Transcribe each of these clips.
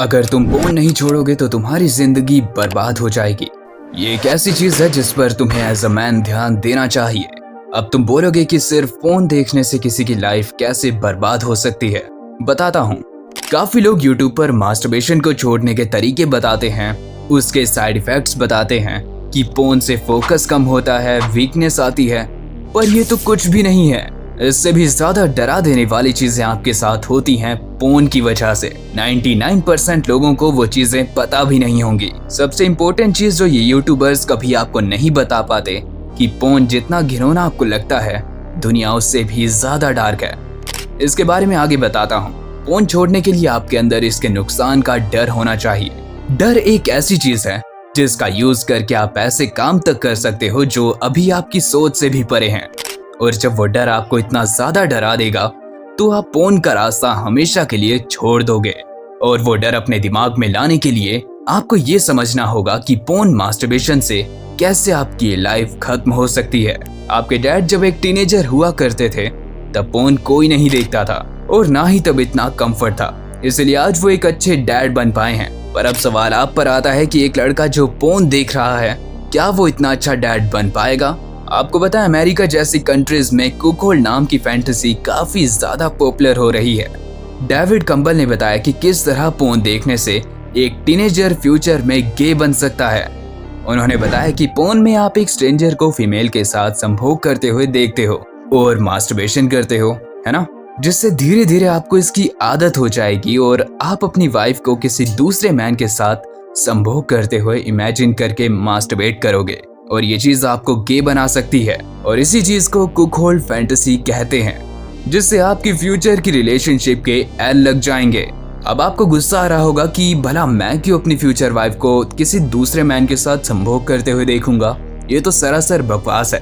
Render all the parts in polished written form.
अगर तुम फोन नहीं छोड़ोगे तो तुम्हारी जिंदगी बर्बाद हो जाएगी। ये एक ऐसी चीज है जिस पर तुम्हें एज अ मैन ध्यान देना चाहिए। अब तुम बोलोगे कि सिर्फ फोन देखने से किसी की लाइफ कैसे बर्बाद हो सकती है। बताता हूँ। काफी लोग यूट्यूब पर मास्टरबेशन को छोड़ने के तरीके बताते हैं, उसके साइड इफेक्ट्स बताते हैं कि फोन से फोकस कम होता है, वीकनेस आती है, पर ये तो कुछ भी नहीं है। इससे भी ज्यादा डरा देने वाली चीजें आपके साथ होती हैं फोन की वजह से। 99% लोगों को वो चीजें पता भी नहीं होंगी। सबसे इम्पोर्टेंट चीज जो ये यूट्यूबर्स कभी आपको नहीं बता पाते कि फोन जितना घिनौना आपको लगता है, दुनिया उससे भी ज्यादा डार्क है। इसके बारे में आगे बताता हूँ। फोन छोड़ने के लिए आपके अंदर इसके नुकसान का डर होना चाहिए। डर एक ऐसी चीज है जिसका यूज करके आप ऐसे काम तक कर सकते हो जो अभी आपकी सोच से भी परे हैं। और जब वो डर आपको इतना ज्यादा डरा देगा तो आप फोन का रास्ता हमेशा के लिए छोड़ दोगे। और वो डर अपने दिमाग में लाने के लिए आपको ये समझना होगा कि फोन मास्टरबेशन से कैसे आपकी लाइफ खत्म हो सकती है। आपके डैड जब एक टीनेजर हुआ करते थे तब फोन कोई नहीं देखता था और ना ही तब इतना कंफर्ट था, इसलिए आज वो एक अच्छे डैड बन पाए हैं। पर अब सवाल आप पर आता है कि एक लड़का जो फोन देख रहा है, क्या वो इतना अच्छा डैड बन पाएगा? आपको पता है अमेरिका जैसी कंट्रीज में कुकहोल्ड नाम की फैंटेसी काफी ज्यादा पॉपुलर हो रही है। डेविड कंबल ने बताया कि किस तरह फोन देखने से एक टीनेजर फ्यूचर में गे बन सकता है। उन्होंने बताया कि फोन में आप एक स्ट्रेंजर को फीमेल के साथ संभोग करते हुए देखते हो और मास्टरबेशन करते हो, है ना, जिससे धीरे धीरे आपको इसकी आदत हो जाएगी और आप अपनी वाइफ को किसी दूसरे मैन के साथ संभोग करते हुए इमेजिन करके मास्टरबेट करोगे और ये चीज आपको गे बना सकती है। और इसी चीज को कुकहोल्ड फैंटेसी कहते हैं, जिससे आपकी फ्यूचर की रिलेशनशिप के एल लग जाएंगे। अब आपको गुस्सा आ रहा होगा कि भला मैं क्यों अपनी फ्यूचर वाइफ को किसी दूसरे मैन के साथ संभोग करते हुए देखूंगा, ये तो सरासर बकवास है।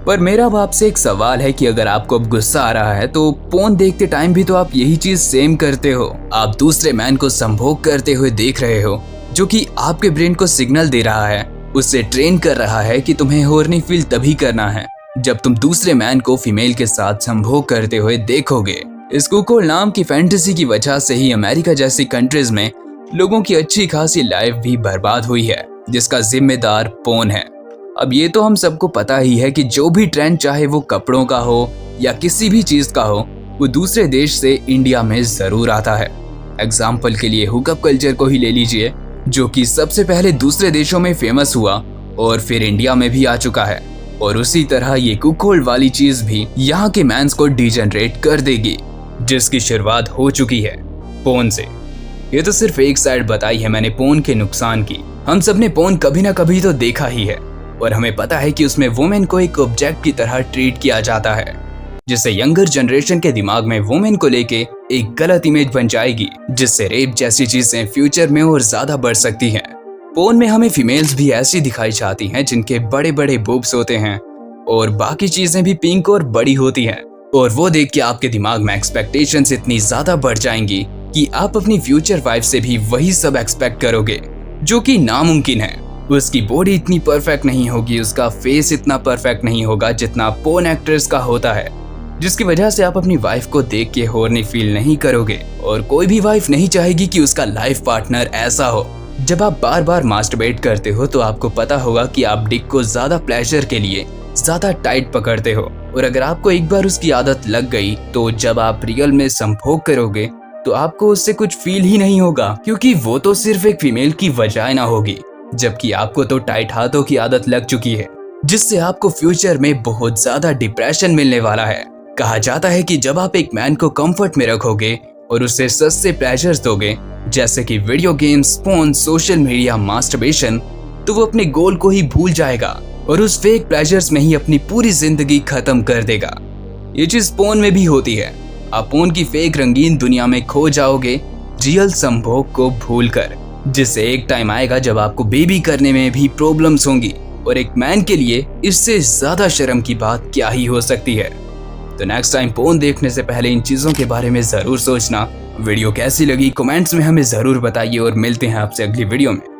पर मेरा अब आपसे एक सवाल है कि अगर आपको अब गुस्सा आ रहा है तो फोन देखते टाइम भी तो आप यही चीज सेम करते हो। आप दूसरे मैन को संभोग करते हुए देख रहे हो, जो कि आपके ब्रेन को सिग्नल दे रहा है, उससे ट्रेन कर रहा है कि तुम्हें हॉर्नी फील तभी करना है जब तुम दूसरे मैन को फीमेल के साथ संभोग करते हुए देखोगे। इस कुकहोल्ड नाम की फैंटेसी की वजह से ही अमेरिका जैसी कंट्रीज में लोगों की अच्छी खासी लाइफ भी बर्बाद हुई है, जिसका जिम्मेदार फोन है। अब ये तो हम सबको पता ही है कि जो भी ट्रेंड, चाहे वो कपड़ों का हो या किसी भी चीज का हो, वो दूसरे देश से इंडिया में जरूर आता है। एग्जाम्पल के लिए हुकअप कल्चर को ही ले लीजिए, जो कि सबसे पहले दूसरे देशों में फेमस हुआ और फिर इंडिया में भी आ चुका है। और उसी तरह ये कुकहोल्ड वाली चीज भी यहाँ के मैंस को डिजेनरेट कर देगी, जिसकी शुरुआत हो चुकी है फोन से। ये तो सिर्फ एक साइड बताई है मैंने फोन के नुकसान की। हम सब ने फोन कभी ना कभी तो देखा ही है और हमें पता है कि उसमें वुमेन को एक ऑब्जेक्ट की तरह ट्रीट किया जाता है, जिससे यंगर जनरेशन के दिमाग में वुमेन को लेके एक गलत इमेज बन जाएगी, जिससे रेप जैसी चीजें फ्यूचर में और ज्यादा बढ़ सकती हैं। फोन में हमें फीमेल्स भी ऐसी दिखाई जाती हैं जिनके बड़े बड़े बूब्स होते हैं और बाकी चीजें भी पिंक और बड़ी होती हैं। और वो देख के आपके दिमाग में एक्सपेक्टेशंस इतनी ज्यादा बढ़ जाएंगी कि आप अपनी फ्यूचर वाइफ से भी वही सब एक्सपेक्ट करोगे, जो कि नामुमकिन है। उसकी बॉडी इतनी परफेक्ट नहीं होगी, उसका फेस इतना परफेक्ट नहीं होगा जितना पोर्न एक्ट्रेस का होता है, जिसकी वजह से आप अपनी वाइफ को देख के हॉर्नी फील नहीं करोगे। और कोई भी वाइफ नहीं चाहेगी कि उसका लाइफ पार्टनर ऐसा हो। जब आप बार बार मास्टरबेट करते हो तो आपको पता होगा कि आप डिक को ज्यादा प्लेजर के लिए ज्यादा टाइट पकड़ते हो, और अगर आपको एक बार उसकी आदत लग गई तो जब आप रियल में संभोग करोगे तो आपको उससे कुछ फील ही नहीं होगा, क्योंकि वो तो सिर्फ एक फीमेल की वजाइना होगी, जबकि आपको तो टाइट हाथों की आदत लग चुकी है, जिससे आपको फ्यूचर में बहुत ज्यादा डिप्रेशन मिलने वाला है। कहा जाता है कि जब आप एक मैन को कंफर्ट में रखोगे और उसे सस्ते प्लेजर्स दोगे, जैसे कि video games, phone, social media, masturbation, तो वो अपने गोल को ही भूल जाएगा और उस फेक प्लेजर्स में ही अपनी पूरी जिंदगी खत्म कर देगा। ये चीज फोन में भी होती है। आप फोन की फेक रंगीन दुनिया में खो जाओगे रियल संभोग को भूलकर, जिससे एक टाइम आएगा जब आपको बेबी करने में भी प्रॉब्लम्स होंगी, और एक मैन के लिए इससे ज्यादा शर्म की बात क्या ही हो सकती है। तो नेक्स्ट टाइम फोन देखने से पहले इन चीजों के बारे में जरूर सोचना। वीडियो कैसी लगी कमेंट्स में हमें जरूर बताइए और मिलते हैं आपसे अगली वीडियो में।